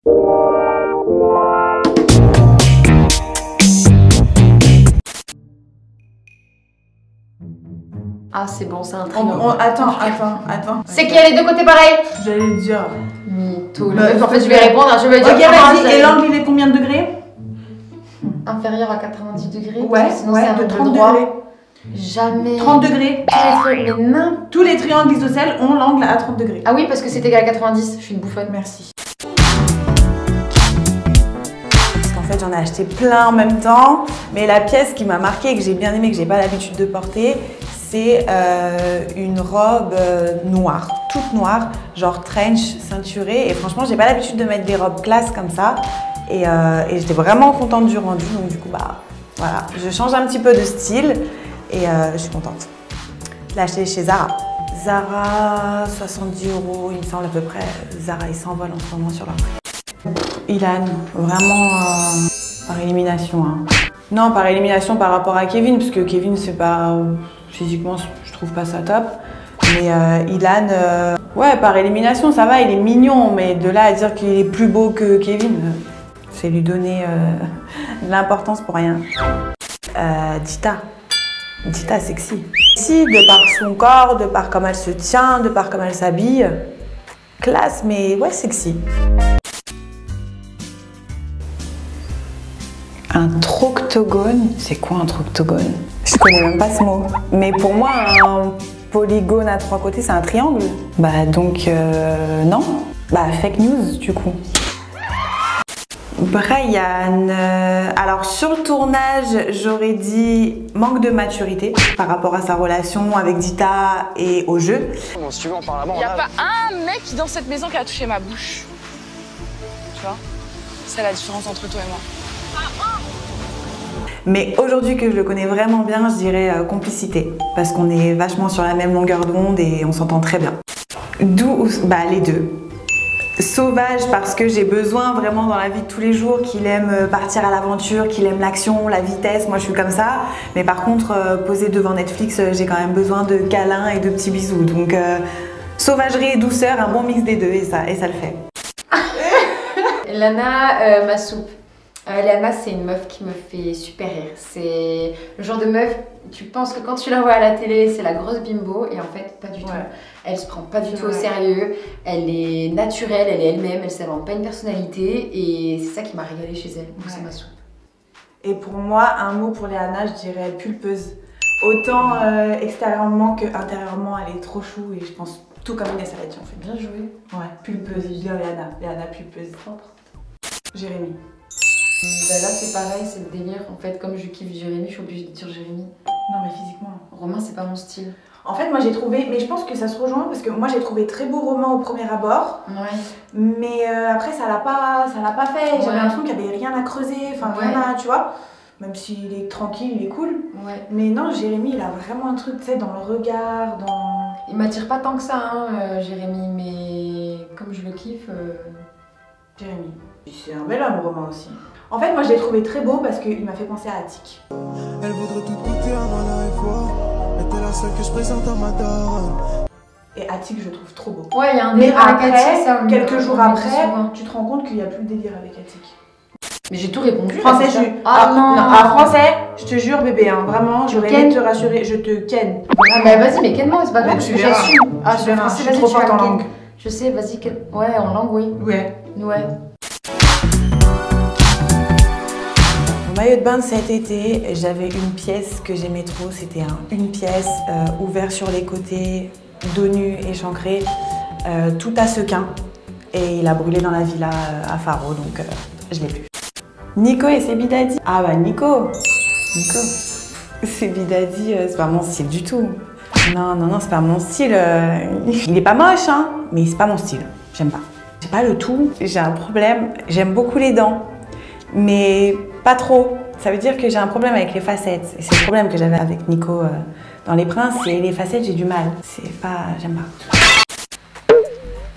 Ah, c'est bon, c'est un triangle. Attends. C'est qu'il y a les deux côtés pareils. J'allais le dire. Mytho. En fait, je vais répondre, je vais dire. Ok, vas-y. Et l'angle, il est combien de degrés? Inférieur à 90 degrés. Ouais, sinon c'est un de 30 droit. degrés. Jamais. 30 degrés. Tous les triangles isocèles ont l'angle à 30 degrés. Ah oui, parce que c'est égal à 90. Je suis une bouffonne. Merci. Parce qu'en fait, j'en ai acheté plein en même temps. Mais la pièce qui m'a marquée, que j'ai bien aimée, que j'ai pas l'habitude de porter, c'est une robe noire, toute noire, genre trench, ceinturée. Et franchement, j'ai pas l'habitude de mettre des robes classe comme ça. Et j'étais vraiment contente du rendu. Donc du coup, bah voilà, je change un petit peu de style. Et je suis contente. Je l'ai acheté chez Zara. Zara, 70 €, il me semble à peu près. Zara, ils s'envolent en ce moment sur leur prix. Ilan, vraiment par élimination. Hein. Non, par élimination par rapport à Kevin, parce que Kevin, c'est pas... physiquement, je trouve pas ça top. Mais Ilan, ouais, par élimination, ça va, il est mignon. Mais de là à dire qu'il est plus beau que Kevin, c'est lui donner de l'importance pour rien. Dita sexy. Sexy de par son corps, de par comment elle se tient, de par comment elle s'habille. Classe, mais ouais, sexy. Un troctogone, c'est quoi un troctogone? Je connais même pas ce mot. Mais pour moi, un polygone à 3 côtés, c'est un triangle. Bah donc, non. Bah fake news, du coup. Brian, alors sur le tournage, j'aurais dit manque de maturité par rapport à sa relation avec Dita et au jeu. Bon, si tu veux, on parle avant. Il n'y a pas un mec dans cette maison qui a touché ma bouche. Tu vois? C'est la différence entre toi et moi. Mais aujourd'hui que je le connais vraiment bien, je dirais complicité. Parce qu'on est vachement sur la même longueur d'onde et on s'entend très bien. D'où, bah les deux. Sauvage parce que j'ai besoin vraiment dans la vie de tous les jours qu'il aime partir à l'aventure, qu'il aime l'action, la vitesse, moi je suis comme ça. Mais par contre, posé devant Netflix, j'ai quand même besoin de câlins et de petits bisous. Donc sauvagerie et douceur, un bon mix des deux et ça le fait. Lana, ma soupe. Lana, c'est une meuf qui me fait super rire. C'est le genre de meuf, tu penses que quand tu la vois à la télé, c'est la grosse bimbo, et en fait, pas du tout. Elle se prend pas du tout au sérieux, elle est naturelle, elle est elle-même, elle s'invente pas une personnalité, et c'est ça qui m'a régalée chez elle. Donc c'est ma soupe. Et pour moi, un mot pour Léana, je dirais pulpeuse. Autant extérieurement que intérieurement, elle est trop chou, et je pense tout comme Inès Alati en fait. Bien joué. Ouais, pulpeuse, je dis Léana. Léana pulpeuse. Jérémy. Bah là c'est pareil, c'est le délire. En fait, comme je kiffe Jérémy, je suis obligée de dire Jérémy. Non mais physiquement. Romain, c'est pas mon style. En fait, moi j'ai trouvé, mais je pense que ça se rejoint parce que moi j'ai trouvé très beau Romain au premier abord. Ouais. Mais après ça l'a pas fait. J'avais l'impression qu'il y avait rien à creuser, enfin rien à, tu vois. Même s'il est tranquille, il est cool. Ouais. Mais non, Jérémy, il a vraiment un truc, tu sais, dans le regard, dans... Il m'attire pas tant que ça, hein, Jérémy, mais comme je le kiffe... Jérémy. C'est un bel homme, Romain aussi. En fait, moi je l'ai trouvé très beau parce qu'il m'a fait penser à Attic. Elle voudrait tout goûter avant la fois. Elle était la seule que je présente à ma daronne. Et Attic, je le trouve trop beau. Ouais, il y a un mais délire avec Attic, ça, quelques jours après, tu te rends compte qu'il n'y a plus de délire avec Attic. Mais j'ai tout répondu. Français, français, je te jure, bébé, hein, vraiment, j'aurais aimé te rassurer, je te ken. Ah, mais vas-y, mais ken-moi, c'est pas grave, j'assume. Ah, je suis trop forte en langue. Je sais, vas-y, ouais, en langue, oui. Ouais. Ouais. Mon maillot de bain de cet été, j'avais une pièce que j'aimais trop, c'était une pièce ouverte sur les côtés, dos nu, échancré, tout à sequin. Et il a brûlé dans la villa à Faro, donc je l'ai plus. Nico et ses bidadis. Ah bah Nico, ses bidadis, c'est pas mon style du tout. Non, c'est pas mon style. Il est pas moche, hein, mais c'est pas mon style. J'aime pas. J'ai pas le tout. J'ai un problème. J'aime beaucoup les dents, mais pas trop. Ça veut dire que j'ai un problème avec les facettes. Et c'est le problème que j'avais avec Nico dans Les Princes. Et les facettes, j'ai du mal. C'est pas... J'aime pas.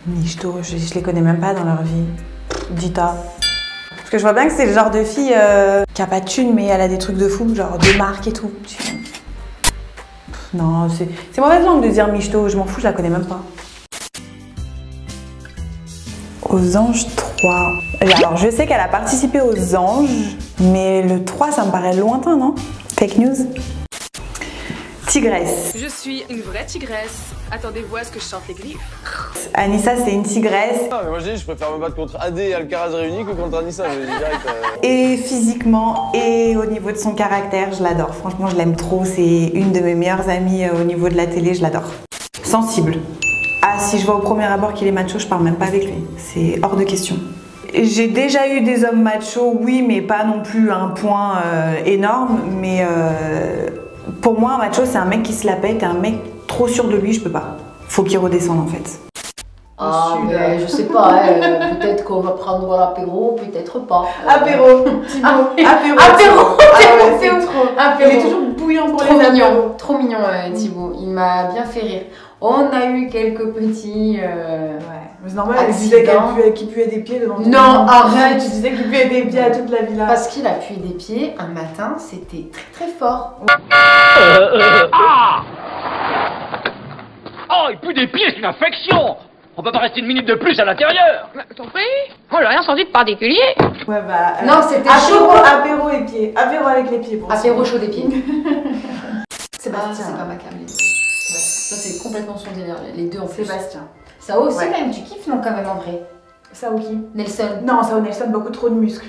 Michto, je les connais même pas dans leur vie. Dita. Parce que je vois bien que c'est le genre de fille qui a pas de thune, mais elle a des trucs de fou, genre de marque et tout. Non, c'est mauvaise langue de dire Michto, je m'en fous, je la connais même pas. Aux anges 3. 3. Alors je sais qu'elle a participé aux Anges, mais le 3 ça me paraît lointain, non? Fake news. Tigresse. Je suis une vraie tigresse. Attendez-vous à ce que je sorte les griffes. Anissa c'est une tigresse. Ah, mais moi je préfère me battre contre AD et Alcaraz réunis que contre Anissa, je dis direct. Et physiquement et au niveau de son caractère, je l'adore. Franchement, je l'aime trop. C'est une de mes meilleures amies au niveau de la télé, je l'adore. Sensible. Ah, si je vois au premier abord qu'il est macho, je parle même pas avec lui. C'est hors de question. J'ai déjà eu des hommes machos, oui, mais pas non plus à un point énorme. Mais pour moi, un macho, c'est un mec qui se la pète et un mec trop sûr de lui, je peux pas. Faut qu'il redescende en fait. Ah, mais je sais pas, peut-être qu'on va prendre l'apéro, peut-être pas. Apéro, Thibaut. Apéro. Apéro, c'est trop. apéro. Il est toujours bouillant pour Trop les mignon, apéros. trop mignon Thibaut, il m'a bien fait rire. On a eu quelques petits... Ouais, mais c'est normal, elle accident. disait qu'il puait des pieds devant tout le Non, monde. arrête. Tu disais qu'il puait des pieds à toute la villa. Parce qu'il a pué des pieds un matin, c'était très très fort. Oh, il pue des pieds, c'est une infection. On peut pas rester une minute de plus à l'intérieur. T'en prie? Oh, j'ai rien senti de particulier. Ouais, bah. Non, c'était apéro, chaud. apéro et pieds. Apéro avec les pieds pour Apéro chaud des pieds. Sébastien. C'est pas ma câble. Ouais, ça c'est complètement son délire, les deux en plus. Sébastien. Ça aussi Ouais. quand même, tu kiffes non quand même en vrai. Ça ou qui? Nelson. Non, ça ou Nelson, beaucoup trop de muscles.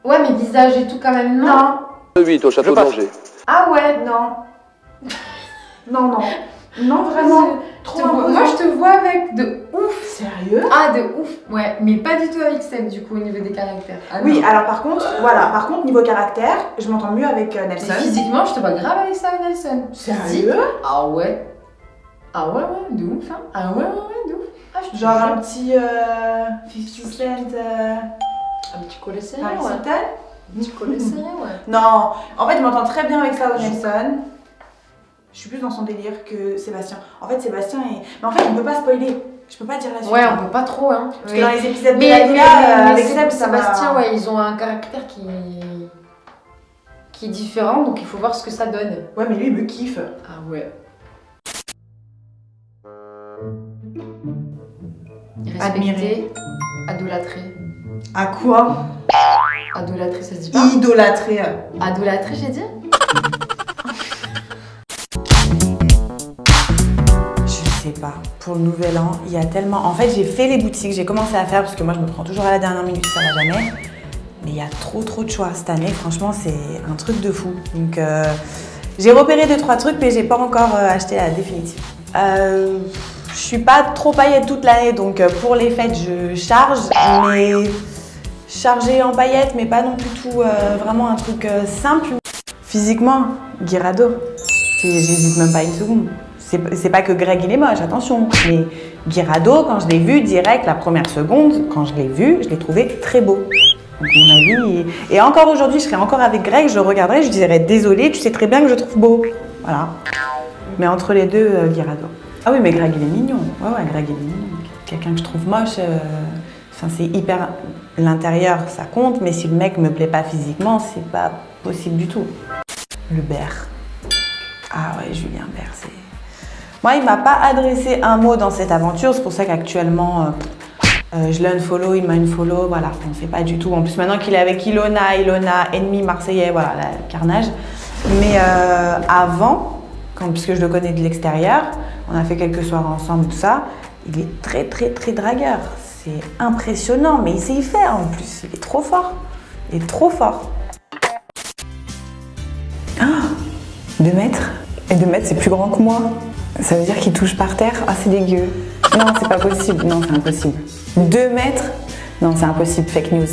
Ouais mais visage et tout quand même, non? Non. 8 au château d'Angers. Ah ouais, Non. Non, non. Non, vraiment. Trop imposant. moi je te vois avec de ouf. Sérieux? Ah de ouf, ouais, mais pas du tout avec Seb du coup au niveau des caractères. Ah, Oui, non. alors par contre, voilà, par contre, niveau caractère, je m'entends mieux avec Mais Nelson. physiquement, je te vois grave avec ça, Nelson. Sérieux? Ah ouais. Ah ouais, ouais, de ouf, hein. Ah ouais, ouais, de ouf. Ah, je te Genre jure. un petit 50 Cent. Un petit collet serré, Paris ouais. Hilton. Un petit collet serré, ouais. Non, en fait, je m'entends très bien avec Sao Nelson. Je suis plus dans son délire que Sébastien. En fait, Sébastien est. Mais en fait, on peut pas spoiler. Je peux pas dire la suite. Ouais, on peut pas trop, hein. Parce que dans les épisodes de Mais, la villa, avec Seb, ça Sébastien, va. ouais, ils ont un caractère qui est différent, donc il faut voir ce que ça donne. Ouais, mais lui, il me kiffe. Ah ouais. Respecter, idolâtrer. À quoi? Idolâtrer, ça se dit pas? Idolâtrer. Idolâtrer, j'ai dit? Je sais pas. Pour le nouvel an, il y a tellement. En fait, j'ai fait les boutiques, j'ai commencé à faire parce que moi, je me prends toujours à la dernière minute, ça va jamais. Mais il y a trop de choix cette année. Franchement, c'est un truc de fou. Donc, j'ai repéré 2-3 trucs, mais j'ai pas encore acheté la définitive. Je suis pas trop paillette toute l'année, donc pour les fêtes, je charge, mais chargé en paillettes, mais pas non plus tout vraiment un truc simple. Physiquement, Guirado, j'hésite même pas une seconde. C'est pas que Greg il est moche, attention, mais Guirado, quand je l'ai vu direct, la première seconde, quand je l'ai vu, je l'ai trouvé très beau. Donc mon avis, et encore aujourd'hui, je serais encore avec Greg, je le regarderais, je dirais désolé, tu sais très bien que je trouve beau. Voilà. Mais entre les deux, Guirado. Ah oui, mais Greg il est mignon. Ouais, Greg il est mignon. Quelqu'un que je trouve moche, enfin c'est hyper. L'intérieur ça compte, mais si le mec me plaît pas physiquement, c'est pas possible du tout. Le Bear. Ah ouais, Julien Bear, c'est. Moi, il m'a pas adressé un mot dans cette aventure, c'est pour ça qu'actuellement, je l'unfollow, il m'a unfollow, voilà, on sait pas du tout. En plus, maintenant qu'il est avec Ilona, ennemi marseillais, voilà, le carnage. Mais avant, puisque je le connais de l'extérieur, on a fait quelques soirs ensemble, tout ça, il est très dragueur. C'est impressionnant, mais il sait y faire en plus, il est trop fort. Il est trop fort. Ah, 2 mètres. Et 2 mètres, c'est plus grand que moi. Ça veut dire qu'il touche par terre. Ah, c'est dégueu. Non, c'est pas possible. Non, c'est impossible. 2 mètres? Non, c'est impossible. Fake news.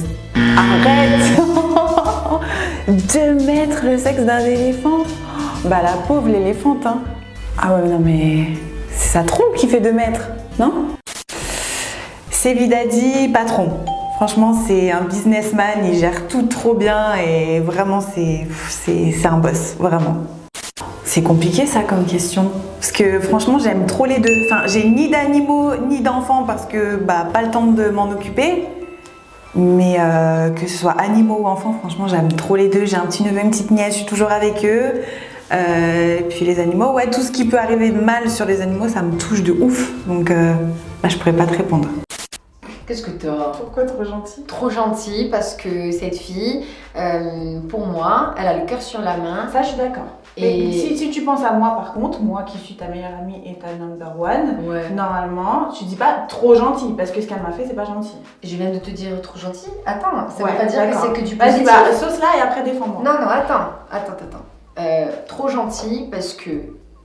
Arrête. 2 mètres, le sexe d'un éléphant? Bah, la pauvre l'éléphante, hein. Ah ouais, non, mais c'est sa trompe qui fait 2 mètres, non? C'est Vidadi, patron. Franchement, c'est un businessman, il gère tout trop bien et vraiment, c'est un boss, vraiment. C'est compliqué ça comme question, parce que franchement, j'aime trop les deux. Enfin, j'ai ni d'animaux ni d'enfants parce que bah, pas le temps de m'en occuper. Mais que ce soit animaux ou enfants, franchement, j'aime trop les deux. J'ai un petit neveu, une petite nièce, je suis toujours avec eux. Et puis les animaux, ouais, tout ce qui peut arriver de mal sur les animaux, ça me touche de ouf. Donc, bah, je pourrais pas te répondre. Qu'est-ce que t'as? Pourquoi trop gentil? Trop gentil parce que cette fille, pour moi, elle a le cœur sur la main. Ça, je suis d'accord. Et si tu penses à moi, par contre, moi qui suis ta meilleure amie et ta number one, normalement, tu dis pas trop gentil parce que ce qu'elle m'a fait, c'est pas gentil. Je viens de te dire trop gentil. Attends, ça Ouais, veut pas dire que c'est que du Vas-y, positif. bah, sauce là et après défends-moi. Non, attends. Trop gentil parce que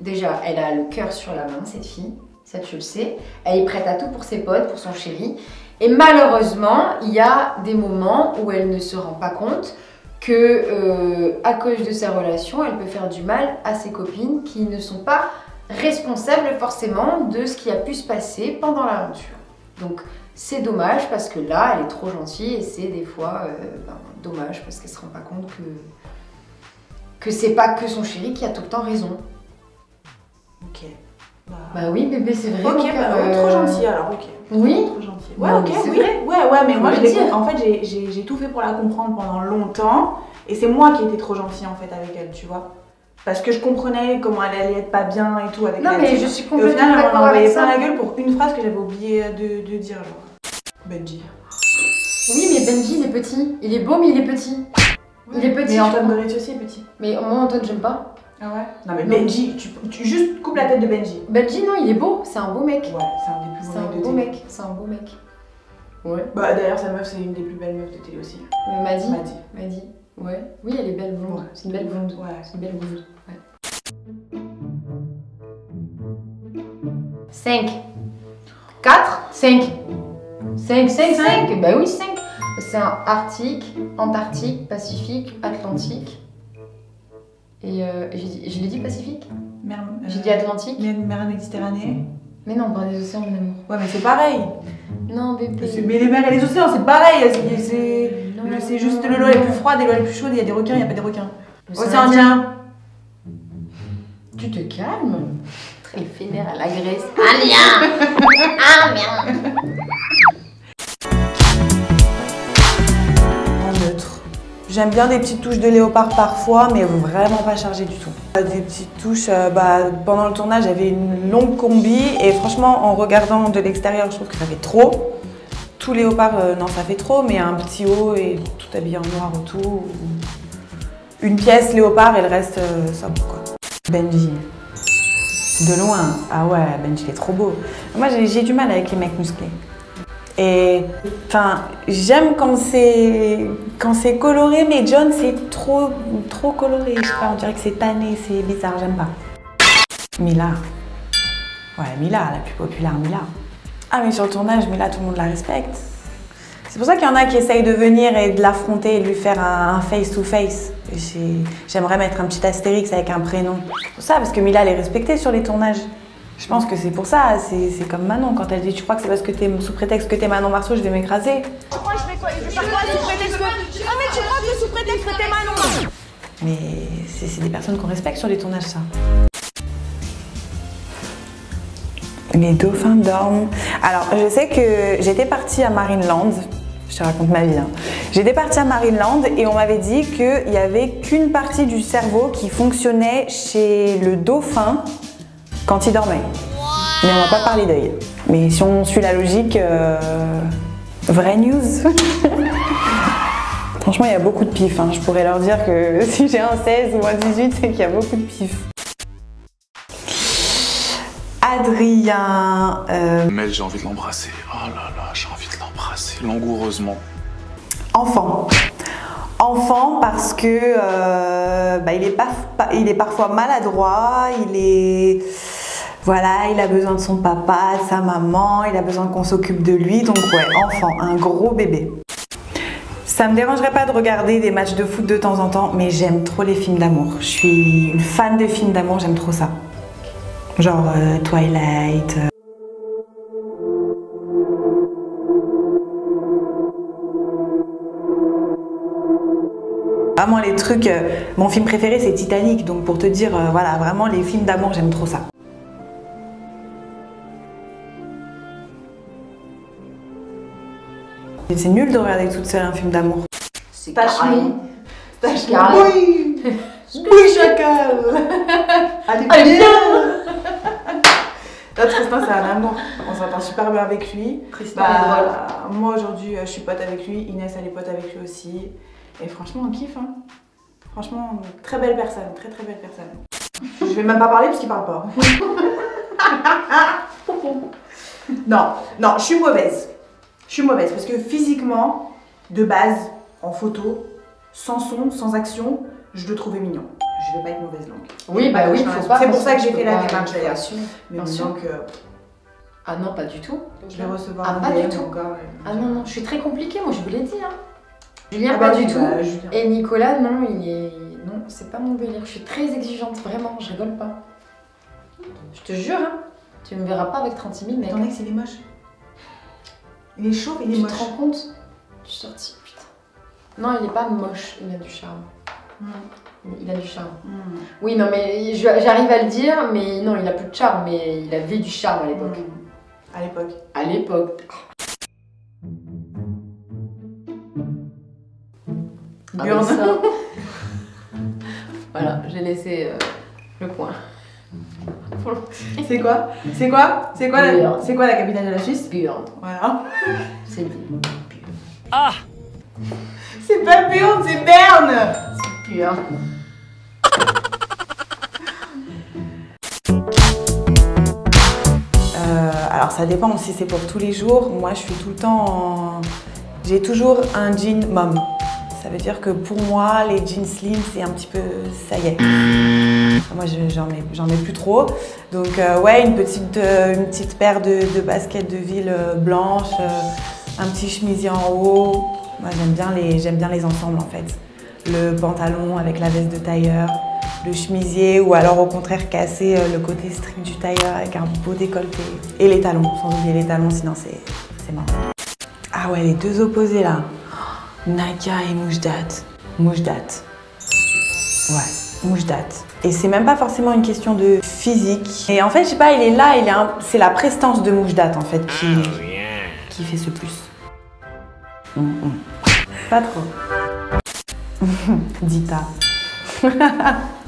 déjà, elle a le cœur sur la main, cette fille. Ça, tu le sais. Elle est prête à tout pour ses potes, pour son chéri. Et malheureusement, il y a des moments où elle ne se rend pas compte que, à cause de sa relation, elle peut faire du mal à ses copines qui ne sont pas responsables forcément de ce qui a pu se passer pendant l'aventure. Donc, c'est dommage parce que là, elle est trop gentille et c'est des fois dommage parce qu'elle se rend pas compte que c'est pas que son chéri qui a tout le temps raison. Ok. Bah oui, bébé, c'est vrai. Ok, trop gentil alors, ok. Oui. Trop gentil. Ouais, Non, ok, c'est oui. vrai. Ouais, mais moi, dire. en fait, j'ai tout fait pour la comprendre pendant longtemps. Et c'est moi qui étais trop gentille en fait avec elle, tu vois. Parce que je comprenais comment elle allait être pas bien et tout avec elle. Non, mais je suis Et au complètement final, elle d'accord m'en a envoyé avec plein ça. la gueule pour une phrase que j'avais oublié de dire, genre. Benji. Oui, mais Benji, il est petit. Il est beau, mais il est petit. Il est petit. Mais je Antoine crois. Goretti aussi est petit. Mais moi, Antoine, j'aime pas. Ah ouais? Non, mais Benji, tu juste coupes la tête de Benji. Benji, non, il est beau. C'est un beau mec. Ouais, c'est un des plus C'est beaux un mecs de beau télé. mec. C'est un beau mec. Ouais. Bah d'ailleurs, sa meuf, c'est une des plus belles meufs de télé aussi. M'a dit. M'a dit. Ouais. Oui, elle est belle blonde. Ouais. C'est une belle blonde. Ouais. C'est une belle blonde. Ouais. 5. 4. 5. 5. Bah oui, 5. C'est un Arctique, Antarctique, Pacifique, Atlantique. Et je l'ai dit Pacifique? J'ai dit Atlantique. Mer Méditerranée. Mais non, pas des océans, mon amour. Ouais, mais c'est pareil. Non, bébé. Mais les mers et les océans, c'est pareil. Non, C'est juste non, l'eau est non. plus froide et l'eau est plus chaude. Il y a des requins, il n'y a pas des requins. L'océan Océan Indien. Tu te calmes? Très éphémère à la Grèce. Indien. Ah merde. En neutre. J'aime bien des petites touches de léopard parfois, mais vraiment pas chargées du tout. Des petites touches, pendant le tournage, j'avais une longue combi et franchement, en regardant de l'extérieur, je trouve que ça fait trop. Tout léopard, non, ça fait trop, mais un petit haut et tout habillé en noir autour. Une pièce léopard et le reste, sobre, quoi. Benji. De loin. Ah ouais, Benji, il est trop beau. Moi, j'ai du mal avec les mecs musclés. Et enfin, j'aime quand c'est coloré, mais John c'est trop coloré. Je sais pas, on dirait que c'est tanné, c'est bizarre, j'aime pas. Mila. Ouais, Mila, la plus populaire Mila. Ah mais sur le tournage, Mila, tout le monde la respecte. C'est pour ça qu'il y en a qui essayent de venir et de l'affronter et de lui faire un face-to-face. J'aimerais mettre un petit astérix avec un prénom. C'est pour ça, parce que Mila, elle est respectée sur les tournages. Je pense que c'est pour ça, c'est comme Manon, quand elle dit « Tu crois que c'est parce que t'es sous prétexte que t'es Manon Marceau, je vais m'écraser ?» Tu crois que je vais quoi? Je vais faire quoi sous prétexte que... Ah mais tu crois que sous prétexte que t'es Manon? Mais c'est des personnes qu'on respecte sur les tournages, ça. Les dauphins dorment. Alors, je sais que j'étais partie à Marineland. Je te raconte ma vie. Hein. J'étais partie à Marineland et on m'avait dit qu'il n'y avait qu'une partie du cerveau qui fonctionnait chez le dauphin quand il dormait. Mais on va pas parler d'œil. Mais si on suit la logique, vraie news. Franchement, il y a beaucoup de pif. Hein. Je pourrais leur dire que si j'ai un 16 ou un 18, c'est qu'il y a beaucoup de pif. Adrien. Mel, j'ai envie de l'embrasser. Oh là là, j'ai envie de l'embrasser langoureusement. Enfant. Enfant parce que il est parfois maladroit, voilà, il a besoin de son papa, de sa maman, il a besoin qu'on s'occupe de lui, donc ouais, enfant, un gros bébé. Ça me dérangerait pas de regarder des matchs de foot de temps en temps, mais j'aime trop les films d'amour. Je suis une fan de films d'amour, j'aime trop ça. Genre Twilight. Vraiment les trucs, mon film préféré c'est Titanic, donc pour te dire, voilà, vraiment les films d'amour, j'aime trop ça. C'est nul de regarder toute seule un film d'amour. C'est Tâche-nous. Tâche-nous. Oui. Oui, chacal. Allez, bien. Tristan, c'est un amour. On s'entend super bien avec lui. Tristan est drôle. Moi, aujourd'hui, je suis pote avec lui. Inès, elle est pote avec lui aussi. Et franchement, on kiffe. Hein. Franchement, très belle personne. Très très belle personne. Je vais même pas parler parce qu'il parle pas. Non, je suis mauvaise. Je suis mauvaise parce que physiquement, de base, en photo, sans son, sans action, je le trouvais mignon. Je vais pas être mauvaise langue. Oui, bah oui, faut pas. C'est pour ça que j'ai fait la démarche d'ailleurs. Mais maintenant que. Ah non, pas du tout. Je vais recevoir pas du tout. Encore. Ah non, je suis très compliquée, moi je vous l'ai dit. Hein. Julien, Ah bah pas oui, du tout. Julien. Et Nicolas, non, non, c'est pas mon délire. Je suis très exigeante, vraiment, je rigole pas. Je te jure, hein, tu me verras pas avec 36 000 mecs. Ton ex, il est moche. Il est chaud, il est moche. Tu te rends compte? Je suis sortie, putain. Non, il est pas moche, il a du charme. Il a du charme. Oui, non, mais j'arrive à le dire, mais non, il a plus de charme, mais il avait du charme à l'époque. À l'époque. À l'époque. Burn. Voilà, j'ai laissé le coin. C'est quoi? C'est quoi? C'est quoi, la capitale de la Suisse? Burn. Voilà. C'est dit. Ah! C'est pas Burn, c'est Berne! C'est Burn. Alors ça dépend si c'est pour tous les jours. Moi je suis tout le temps en... J'ai toujours un jean mom. Ça veut dire que pour moi les jeans slim c'est un petit peu... ça y est. Moi j'en mets plus trop. Donc ouais, une petite paire de baskets de ville blanches, un petit chemisier en haut. Moi j'aime bien les ensembles en fait. Le pantalon avec la veste de tailleur, le chemisier ou alors au contraire casser le côté strict du tailleur avec un beau décolleté. Et les talons, sans oublier les talons, sinon c'est marrant. Ah ouais, les deux opposés là. Nadia et Moujdat. Moujdat. Ouais, Moujdat. Et c'est même pas forcément une question de physique. Et en fait, je sais pas, il est là, c'est la prestance de Moujdat en fait qui fait ce plus. Pas trop. Dita.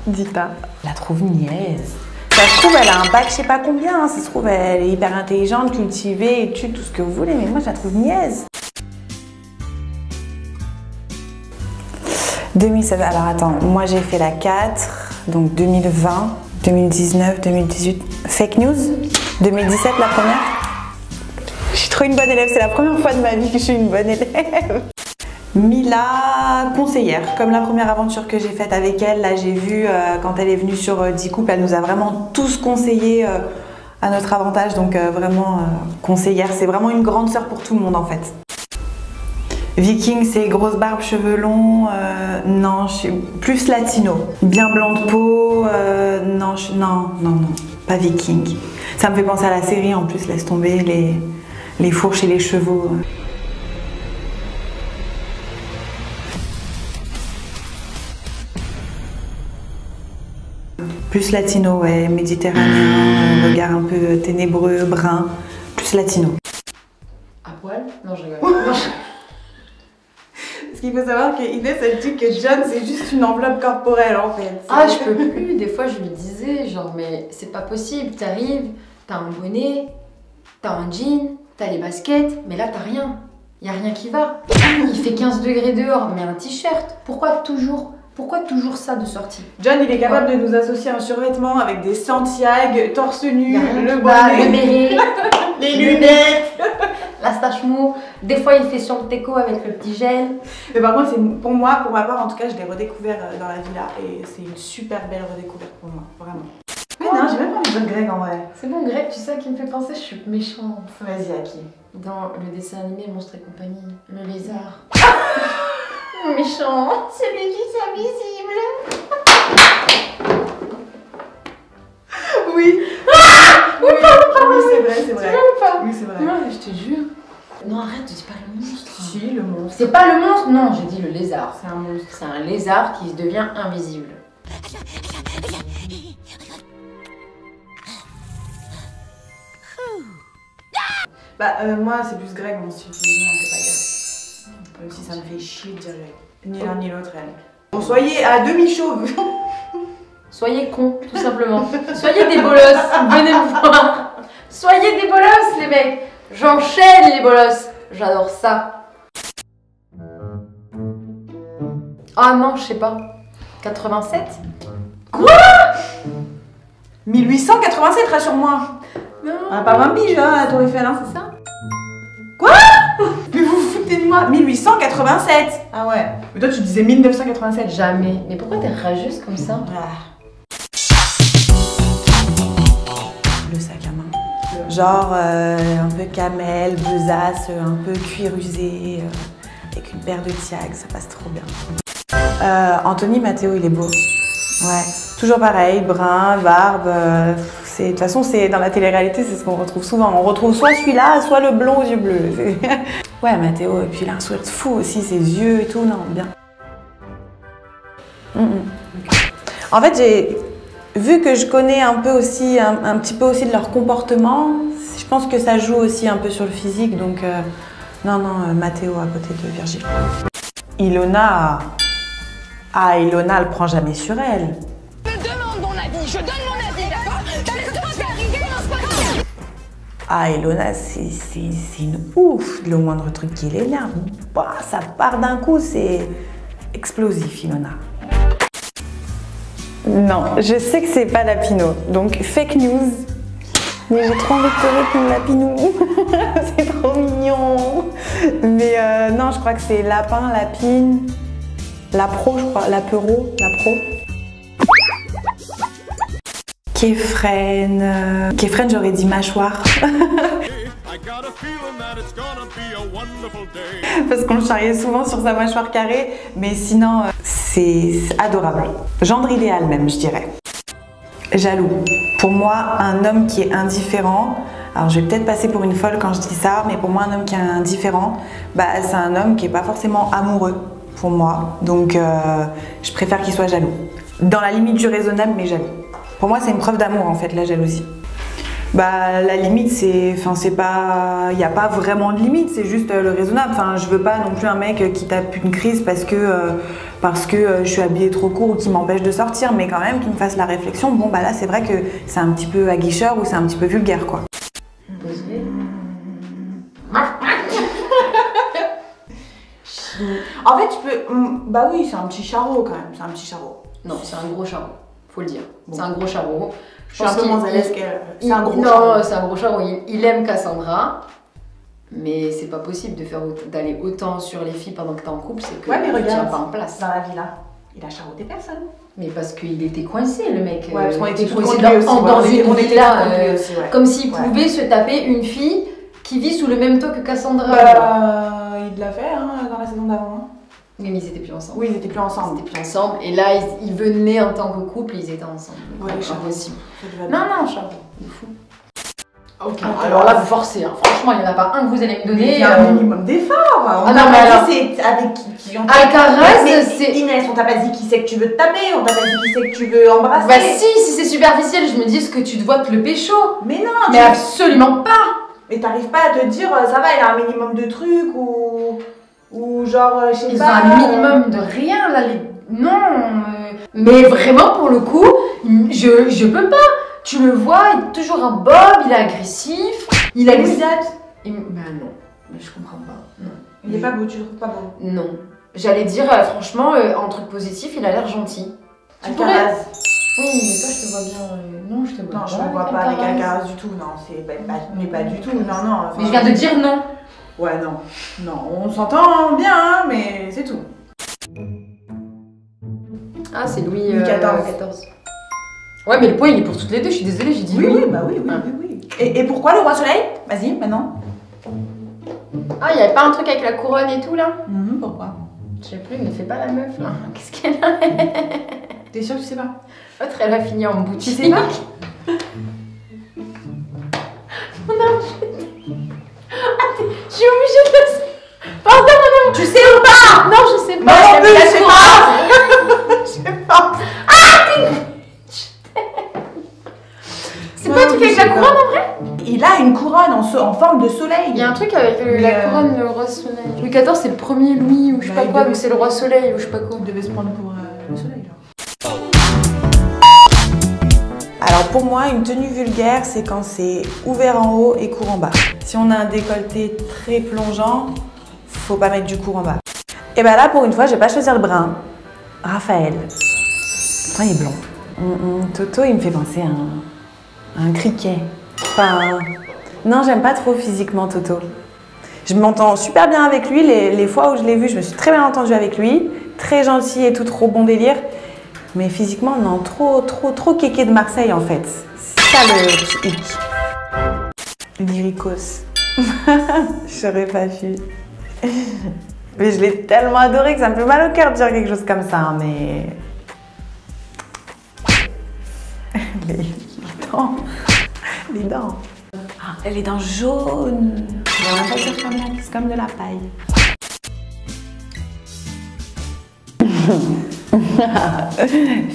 Dita. La trouve niaise. Ça se trouve, elle a un bac, je sais pas combien. Ça se trouve, elle est hyper intelligente, cultivée, étude, tout ce que vous voulez. Mais moi, je la trouve niaise. 2016. Alors attends, moi j'ai fait la 4, donc 2020, 2019, 2018. Fake news. 2017, la première. Je suis trop une bonne élève. C'est la première fois de ma vie que je suis une bonne élève. Mila, conseillère, comme la première aventure que j'ai faite avec elle, là j'ai vu quand elle est venue sur 10 couples, elle nous a vraiment tous conseillé à notre avantage, donc vraiment conseillère, c'est vraiment une grande sœur pour tout le monde en fait. Viking, c'est grosse barbe, cheveux longs, non, je suis plus latino, bien blanc de peau, non, pas viking. Ça me fait penser à la série en plus, laisse tomber les fourches et les chevaux. Plus latino, ouais, méditerranéen, regard un peu ténébreux, brun, plus latino. À poil? Non, je rigole. Parce qu'il faut savoir que Inès, elle dit que John, c'est juste une enveloppe corporelle en fait. Ah, je peux plus. Des fois, je lui disais, genre, mais c'est pas possible. T'arrives, t'as un bonnet, t'as un jean, t'as les baskets, mais là, t'as rien. Y a rien qui va. Il fait 15 degrés dehors, mais un t-shirt. Pourquoi toujours ça de sortie? John, il est capable de nous associer un survêtement avec des Santiago, torse nu, le le bonnet, béret, les lunettes, la stache mou. Des fois, il fait sur le teco avec le petit gel. Mais par contre, pour moi, pour ma part, en tout cas, je l'ai redécouvert dans la villa et c'est une super belle redécouverte pour moi, vraiment. Mais non, j'ai même pas envie de dire Greg en vrai. C'est bon, Greg, tu sais à qui me fait penser? Je suis méchante. Vas-y, à qui? Dans le dessin animé Monstres et compagnie, le lézard. Méchant. Celui qui est invisible. Oui. Oui, c'est vrai, c'est vrai. Oui, c'est vrai. Non, je te jure. Non, arrête, dis pas le monstre. Si, le monstre. C'est pas le monstre, non, j'ai dit le lézard. C'est un monstre. C'est un lézard qui devient invisible. Bah, moi, c'est plus Greg, mon style féminin que pas Greg. Même si ça me fait chier de dire Greg. Ni l'un ni l'autre, elle. Bon, soyez à demi-chauve. Soyez cons, tout simplement. Soyez des bolosses, venez me voir. Soyez des bolosses, les mecs. J'enchaîne les bolosses. J'adore ça. Ah non, je sais pas. 87? Quoi? 1887, rassure-moi. Non. Ah, pas 20 piges, hein, la Tour Eiffel, hein. C'est ça? Quoi? Mais vous vous foutez de moi? 1887. Ah ouais. Mais toi, tu disais 1987. Jamais. Mais pourquoi t'es rageuse comme ça? Le sac à main. Genre un peu camel, besace, un peu cuir usé, avec une paire de tiags, ça passe trop bien. Anthony Matteo, il est beau. Ouais, toujours pareil, brun, barbe. De toute façon, dans la télé-réalité, c'est ce qu'on retrouve souvent. On retrouve soit celui-là, soit le blond aux yeux bleus. Ouais, Matteo, et puis il a un sourire de fou aussi, ses yeux et tout, non, bien. En fait, j'ai vu que je connais un peu aussi, un petit peu aussi de leur comportement. Je pense que ça joue aussi un peu sur le physique, donc non, Matteo à côté de Virgile. Ilona, Ilona, elle prend jamais sur elle. Je demande mon avis, je donne mon avis, d'accord? T'as laissé toi faire rigoler, non, c'est pas grave. Ilona, c'est une ouf. Le moindre truc qui l'énerve, bah, ça part d'un coup, c'est explosif, Ilona. Non, je sais que c'est pas Lapino, donc fake news. Mais j'ai trop envie de te répondre, Lapinou. C'est trop mignon. Mais non, je crois que c'est Lapin, Lapine, Lapro, je crois, Lapero, Lapro. Kéfren, Kéfren, j'aurais dit mâchoire. Parce qu'on le charriait souvent sur sa mâchoire carrée, mais sinon, c'est adorable. Gendre idéal même, je dirais. Jaloux. Pour moi, un homme qui est indifférent, alors je vais peut-être passer pour une folle quand je dis ça, mais pour moi, un homme qui est indifférent, bah, c'est un homme qui n'est pas forcément amoureux pour moi. Donc, je préfère qu'il soit jaloux. Dans la limite du raisonnable, mais jaloux. Pour moi, c'est une preuve d'amour, en fait, la jalousie. Bah, la limite, c'est pas... Il n'y a pas vraiment de limite, c'est juste le raisonnable. Enfin, je veux pas non plus un mec qui tape une crise parce que je suis habillée trop court ou qui m'empêche de sortir, mais quand même, qui me fasse la réflexion. Bon, bah là, c'est vrai que c'est un petit peu aguicheur ou c'est un petit peu vulgaire, quoi. En fait, tu peux... Bah oui, c'est un petit charreau, quand même. C'est un petit charreau. Non, c'est un gros charreau, faut le dire. Bon. C'est un gros charreau. Je suis un peu moins à l'aise qu'elle. C'est un gros charreau. Non, c'est un gros charreau. Il aime Cassandra, mais c'est pas possible d'aller autant sur les filles pendant que t'es en couple, c'est que mais regarde, tu tiens pas en place. Dans la villa, il a charroté personne. Mais parce qu'il était coincé, le mec. Ouais, parce qu'on était coincé dans une villa, aussi, ouais. Comme s'il pouvait se taper une fille qui vit sous le même toit que Cassandra. Il l'a fait hein, dans la saison d'avant. Oui, mais ils étaient plus ensemble. Oui, ils étaient plus ensemble. Ils étaient plus ensemble. Et là, ils venaient en tant que couple, ils étaient ensemble. Ouais, impossible. Non, charreau. De fou. Ok, alors là, vous forcez. Hein. Franchement, il n'y en a pas un que vous allez me donner. Il y a un minimum d'efforts. Ah non, mais alors... c'est avec qui on Alcaraz, c'est... Inès, on t'a pas dit qui c'est que tu veux te taper, on t'a pas dit qui c'est que tu veux embrasser. Bah si c'est superficiel, je me dis ce que tu dois te le pécho. Mais non, mais absolument pas. Mais t'arrives pas à te dire, ça va, il a un minimum de trucs ou genre, je sais pas... Ils ont un minimum de rien, là, non. Mais vraiment, pour le coup, je peux pas. Tu le vois, il est toujours un bob, il est agressif, il a les dates. Bah non, mais je comprends pas. Non. Il est pas beau, tu le trouves pas beau? Non. J'allais dire, franchement, en truc positif, il a l'air gentil. Alcaraz. Oui, mais toi, je te vois bien. Non, je te vois pas. Non, je me vois pas avec Alcaraz du tout, non, c'est pas du tout, non. Enfin, mais je viens de dire non. Ouais, non, on s'entend bien, hein, mais c'est tout. Ah, c'est Louis XIV. Ouais, mais le point, il est pour toutes les deux, je suis désolée, j'ai dit oui. Oui. Et pourquoi le roi soleil? Vas-y, maintenant. Ah, il y avait pas un truc avec la couronne et tout, là? Pourquoi? Je sais plus, mais fais pas la meuf, là. Qu'est-ce qu'elle a? T'es sûre que tu sais pas? L'autre, elle va finir en boutique. Tu sais pas? Non, je suis obligée de... Pardon, madame. Tu sais ou pas? Non, je sais pas. Non, je sais pas. Je sais pas. C'est pas un truc avec la couronne en vrai? Il a une couronne en forme de soleil. Il y a un truc avec la couronne, le roi soleil. Louis XIV, c'est le premier Louis ou je sais pas quoi, donc c'est le roi soleil ou je sais pas quoi. Il devait se prendre pour le soleil, genre. Alors pour moi, une tenue vulgaire, c'est quand c'est ouvert en haut et court en bas. Si on a un décolleté très plongeant, faut pas mettre du court en bas. Et bah là, pour une fois, je vais pas choisir le brun. Raphaël. Pourtant, il est blond. Toto, il me fait penser à un criquet. Enfin, non, j'aime pas trop physiquement Toto. Je m'entends super bien avec lui. Les fois où je l'ai vu, je me suis très bien entendue avec lui. Très gentil et tout, trop bon délire. Mais physiquement, non, trop kéké de Marseille en fait. C'est ça le petit hic. Lyricos. J'aurais pas pu. Mais je l'ai tellement adoré que ça me fait mal au cœur de dire quelque chose comme ça, hein, mais... Les dents. Ah, les dents jaunes. On va pas dire comme là, c'est comme de la paille.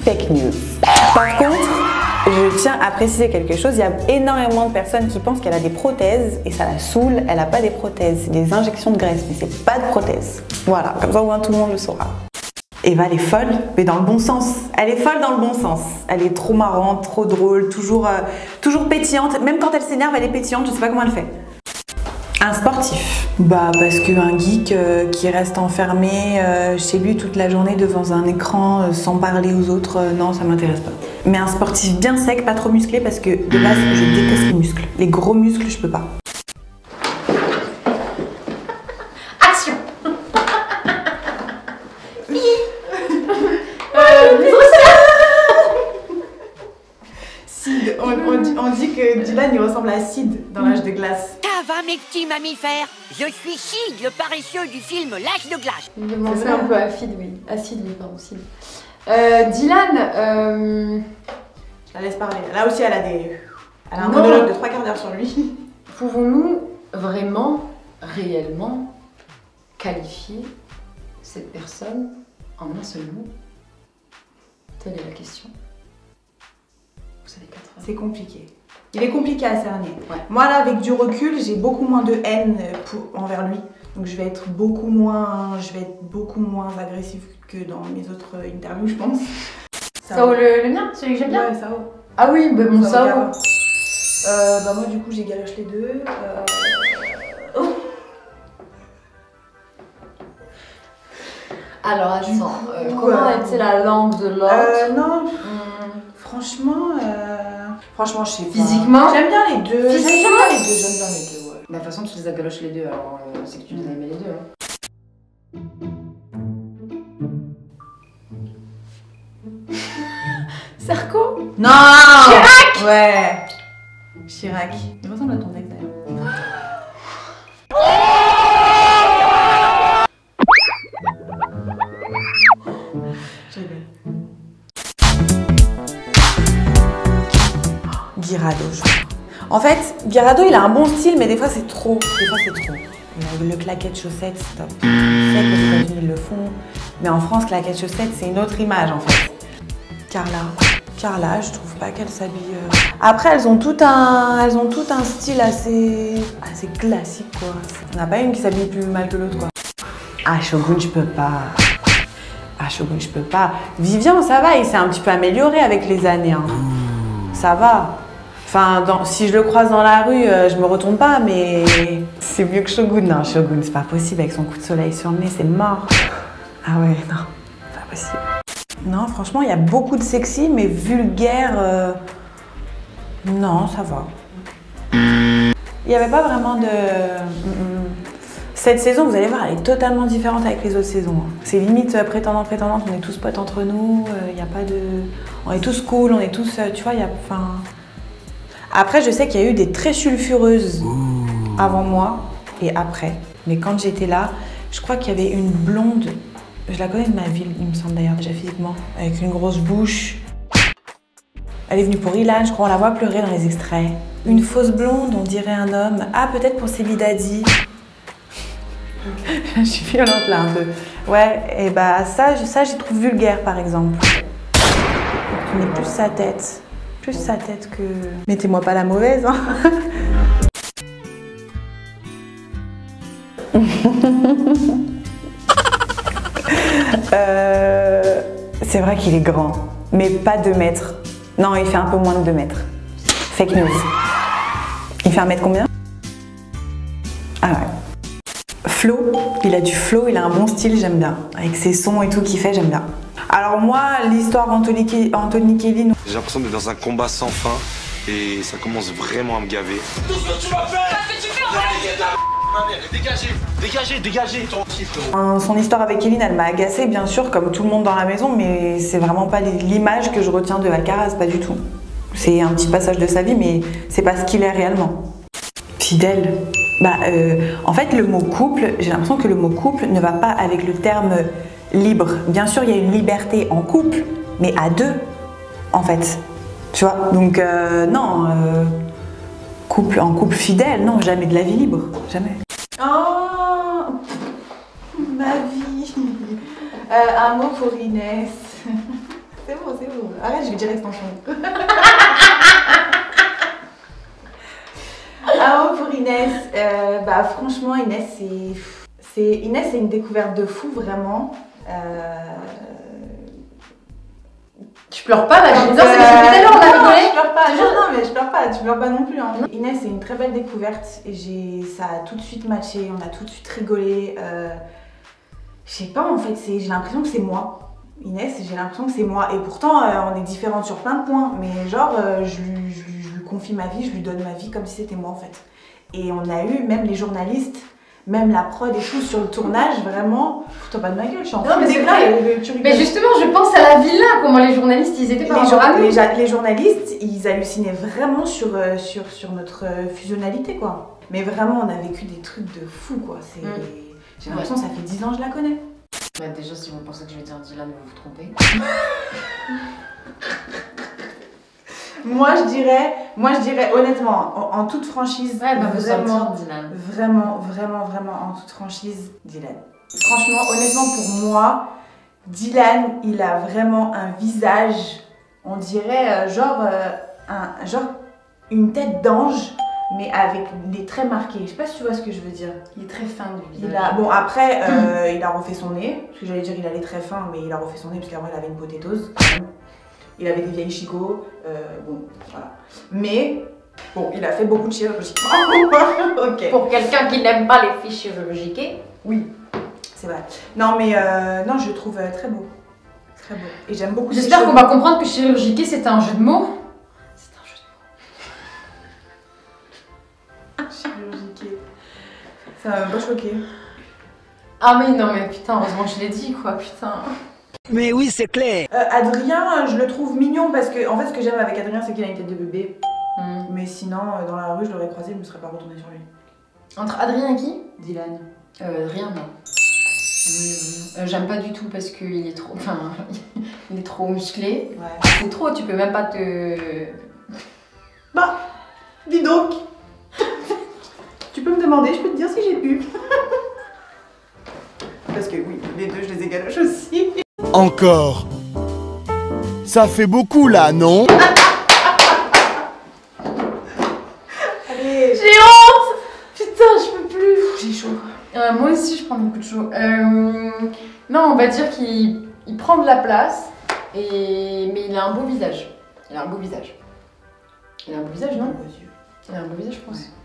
Fake news. Par contre, je tiens à préciser quelque chose. Il y a énormément de personnes qui pensent qu'elle a des prothèses et ça la saoule. Elle n'a pas des prothèses, c'est des injections de graisse, mais c'est pas de prothèses. Voilà, comme ça au moins tout le monde le saura. Eva, elle est folle, mais dans le bon sens. Elle est folle dans le bon sens. Elle est trop marrante, trop drôle, toujours pétillante. Même quand elle s'énerve, elle est pétillante. Je sais pas comment elle fait. Un sportif. Bah parce qu'un geek qui reste enfermé chez lui toute la journée devant un écran sans parler aux autres, non, ça m'intéresse pas. Mais un sportif bien sec, pas trop musclé, parce que de base, je déteste les muscles. Les gros muscles, je peux pas. Action. Sid, on dit que Dylan il ressemble à Sid dans l'âge de glace. Ça va mes petits mammifères? Je suis Sid, le paresseux du film L'âge de glace. Il me demandait un peu acide, oui. Acide, oui, pardon, Sid. Dylan, Je la laisse parler. Là aussi, elle a un monologue de 3/4 d'heure sur lui. pouvons-nous vraiment, réellement qualifier cette personne en un seul mot? Telle est la question. Vous avez 4 heures. C'est compliqué. Il est compliqué à cerner. Ouais. Moi là, avec du recul, j'ai beaucoup moins de haine envers lui. Donc je vais être beaucoup moins agressive que dans mes autres interviews, je pense. Sao le mien, celui que j'aime bien. Ouais, Sao. Ah oui, bah mon Sao. Bah moi du coup j'ai galoche les deux. Alors attends, comment est-il la langue de l'autre? Non, franchement, je sais pas. Physiquement? J'aime bien les deux. Physiquement? J'aime bien les deux, ouais. Bah, de toute façon, tu les as galoches les deux, alors c'est que tu les as aimés les deux. Sarko? Non! Chirac! Ouais. Chirac. Il ressemble à ton ex d'ailleurs. Je rigole. Guirado, je crois. En fait, Guirado, il a un bon style, mais des fois c'est trop. Le claquette chaussette, c'est top. Je sais qu'aux États-Unis ils le font, mais en France, claquette chaussette, c'est une autre image en fait. Carla, je trouve pas qu'elle s'habille. Après, elles ont tout un style assez classique quoi. On n'a pas une qui s'habille plus mal que l'autre quoi. Ah, Shogun, je peux pas. Vivian, ça va, il s'est un petit peu amélioré avec les années. Hein. Ça va. Enfin, si je le croise dans la rue, je me retourne pas, mais c'est mieux que Shogun. Non, Shogun, c'est pas possible avec son coup de soleil sur le nez, c'est mort. Ah ouais, non, c'est pas possible. Non, franchement, il y a beaucoup de sexy, mais vulgaire, non, ça va. Il n'y avait pas vraiment de... Cette saison, vous allez voir, elle est totalement différente avec les autres saisons. C'est limite prétendante, on est tous potes entre nous, il n'y a pas de... On est tous cool, on est tous... tu vois, il y a... Enfin... Après, je sais qu'il y a eu des très sulfureuses avant moi et après. Mais quand j'étais là, je crois qu'il y avait une blonde, je la connais de ma ville, il me semble d'ailleurs déjà physiquement, avec une grosse bouche. Elle est venue pour Ilan, je crois, on la voit pleurer dans les extraits. Une fausse blonde, on dirait un homme. Ah, peut-être pour Céline Dadi. Je suis violente là un peu. Ouais, et bah ça j'y trouve vulgaire par exemple. On est plus sa tête. Plus sa tête que... Mettez-moi pas la mauvaise, hein. C'est vrai qu'il est grand, mais pas 2 mètres. Non, il fait un peu moins de 2 mètres. Fake news. Il fait 1 mètre combien? Ah ouais. Flow, il a du flow, il a un bon style, j'aime bien. Avec ses sons et tout qu'il fait, j'aime bien. Alors moi, l'histoire Anthony Kelly... J'ai l'impression d'être dans un combat sans fin et ça commence vraiment à me gaver. Tout ce que tu m'as fait, dégagez ton petit frérot. Son histoire avec Kevin, elle m'a agacée, bien sûr, comme tout le monde dans la maison, mais c'est vraiment pas l'image que je retiens de Alcaraz, pas du tout. C'est un petit passage de sa vie, mais c'est pas ce qu'il est réellement. Fidèle. En fait, le mot couple, j'ai l'impression que le mot couple ne va pas avec le terme libre. Bien sûr, il y a une liberté en couple, mais à 2, en fait. Tu vois, donc non, en couple fidèle, non, jamais de la vie libre, jamais. Oh, ma vie. Un mot pour Inès. C'est bon, c'est bon. Arrête, je vais dire extension. Un mot pour Inès. Franchement, Inès, c'est une découverte de fou, vraiment. Tu pleures pas là, je me disais, c'est parce que tout à l'heure on a rigolé. Je pleure pas, non mais je pleure pas, tu pleures pas non plus. Hein. Inès, c'est une très belle découverte et ça a tout de suite matché, on a tout de suite rigolé. Je sais pas en fait, j'ai l'impression que c'est moi. Inès, j'ai l'impression que c'est moi. Et pourtant, on est différentes sur plein de points, mais genre, je lui confie ma vie, je lui donne ma vie comme si c'était moi en fait. Et on a eu, même les journalistes, même la prod et tout sur le tournage, vraiment, fous-toi pas de ma gueule, je suis en train de rigoler. Mais justement, je pense à la villa, comment les journalistes ils étaient par rapport à nous. Les journalistes, ils hallucinaient vraiment sur notre fusionnalité, quoi. Mais vraiment, on a vécu des trucs de fou, quoi. J'ai l'impression que ça fait 10 ans que je la connais. Bah déjà, si vous pensez que je vais dire Dylan, vous vous trompez. Moi je dirais honnêtement, en toute franchise, vraiment, en toute franchise, Dylan. Franchement, honnêtement pour moi, Dylan, il a vraiment un visage, on dirait genre une tête d'ange, mais avec des traits marqués. Je sais pas si tu vois ce que je veux dire. Il est très fin du visage. Bon après, il a refait son nez, parce que j'allais dire il allait très fin, mais il a refait son nez parce qu'avant il avait une potatoes. Il avait des vieilles chicots, bon, voilà. Mais, bon, il a fait beaucoup de chirurgie. Okay. Pour quelqu'un qui n'aime pas les filles chirurgiquées. Oui, c'est vrai. Non, mais non, je le trouve très beau. Très beau. Et j'aime beaucoup. J'espère qu'on va comprendre que chirurgiqué, c'était un jeu de mots. C'est un jeu de mots. Chirurgiqué. Ça m'a pas choqué. Ah, mais non, mais putain, heureusement que je l'ai dit, quoi, putain. Mais oui, c'est clair. Adrien, je le trouve mignon parce que, en fait, ce que j'aime avec Adrien, c'est qu'il a une tête de bébé. Mais sinon, dans la rue, je l'aurais croisé, je me serais pas retournée sur lui. Entre Adrien et qui? Dylan. Rien, non. J'aime pas du tout parce qu'il est trop. Enfin, il est trop musclé. Ouais. C'est trop, tu peux même pas te. Bah, dis donc. Tu peux me demander, je peux te dire si j'ai pu. Parce que oui, les deux, je les égaloche aussi. Encore. Ça fait beaucoup là, non? Allez. J'ai honte. Putain, je peux plus. J'ai chaud. Moi aussi, je prends beaucoup de chaud. Non, on va dire qu'il prend de la place, mais il a un beau visage. Il a un beau visage. Il a un beau visage, non? Il a un beau visage, je pense. Ouais.